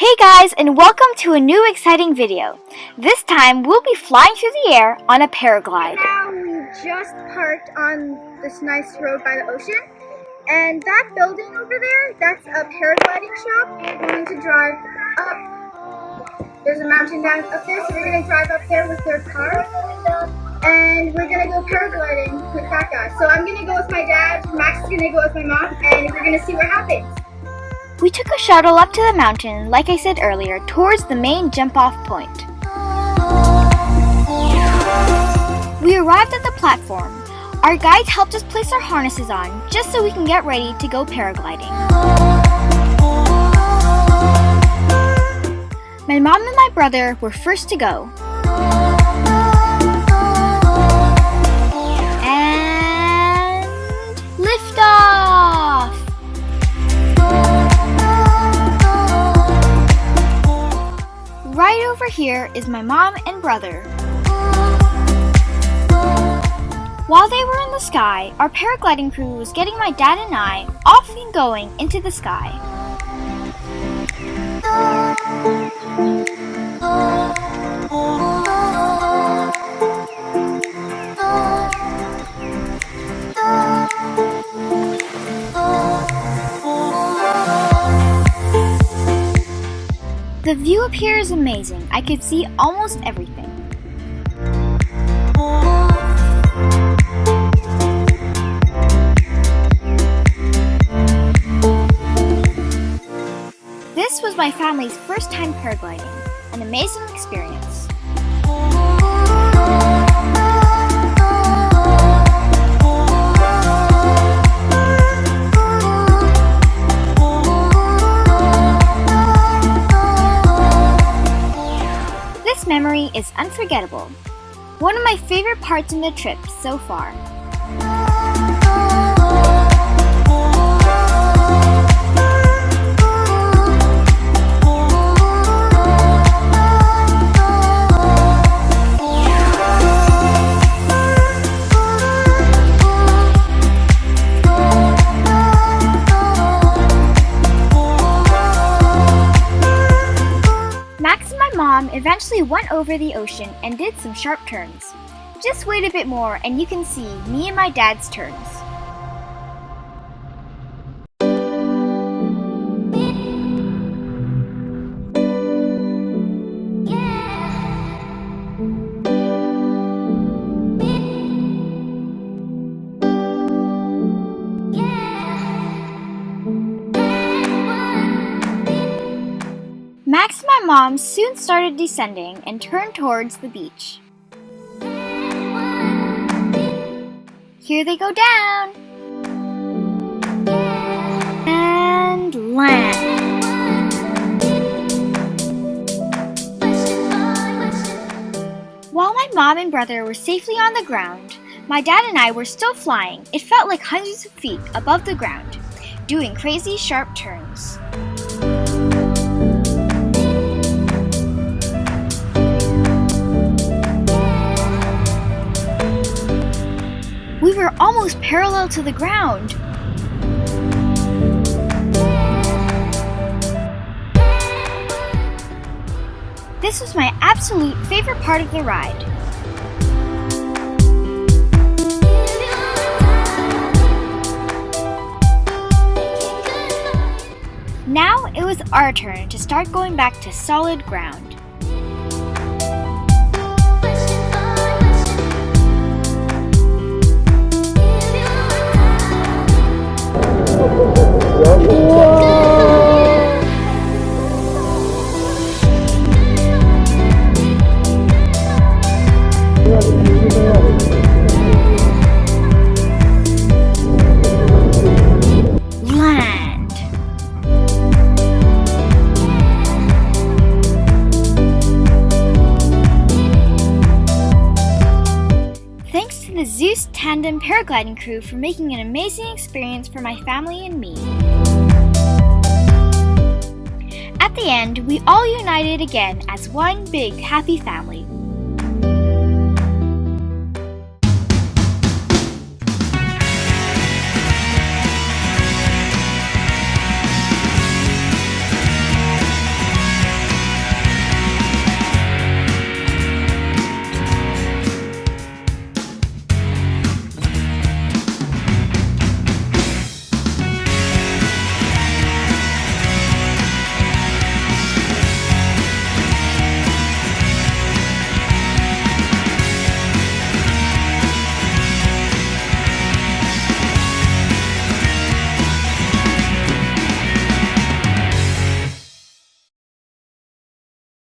Hey guys, and welcome to a new exciting video. This time we'll be flying through the air on a paraglide. Now we just parked on this nice road by the ocean, and that building over there, that's a paragliding shop. We're going to drive up. There's a mountain down up there, so we're going to drive up there with their car, and we're going to go paragliding with that guy. So I'm going to go with my dad, Max is going to go with my mom, and we're going to see what happens. We took a shuttle up to the mountain, like I said earlier, towards the main jump-off point. We arrived at the platform. Our guides helped us place our harnesses on, just so we can get ready to go paragliding. My mom and my brother were first to go. And lift off! Right over here is my mom and brother. While they were in the sky, our paragliding crew was getting my dad and I off and going into the sky. The view up here is amazing. I could see almost everything. This was my family's first time paragliding, an amazing experience. This memory is unforgettable. One of my favorite parts in the trip so far. Mom eventually went over the ocean and did some sharp turns. Just wait a bit more and you can see me and my dad's turns. Max and my mom soon started descending and turned towards the beach. Here they go down! And land! While my mom and brother were safely on the ground, my dad and I were still flying. It felt like hundreds of feet above the ground, doing crazy sharp turns. We were almost parallel to the ground. This was my absolute favorite part of the ride. Now it was our turn to start going back to solid ground. Land. Thanks to the Zeus Tandem paragliding crew for making an amazing experience for my family and me. At the end, we all united again as one big happy family.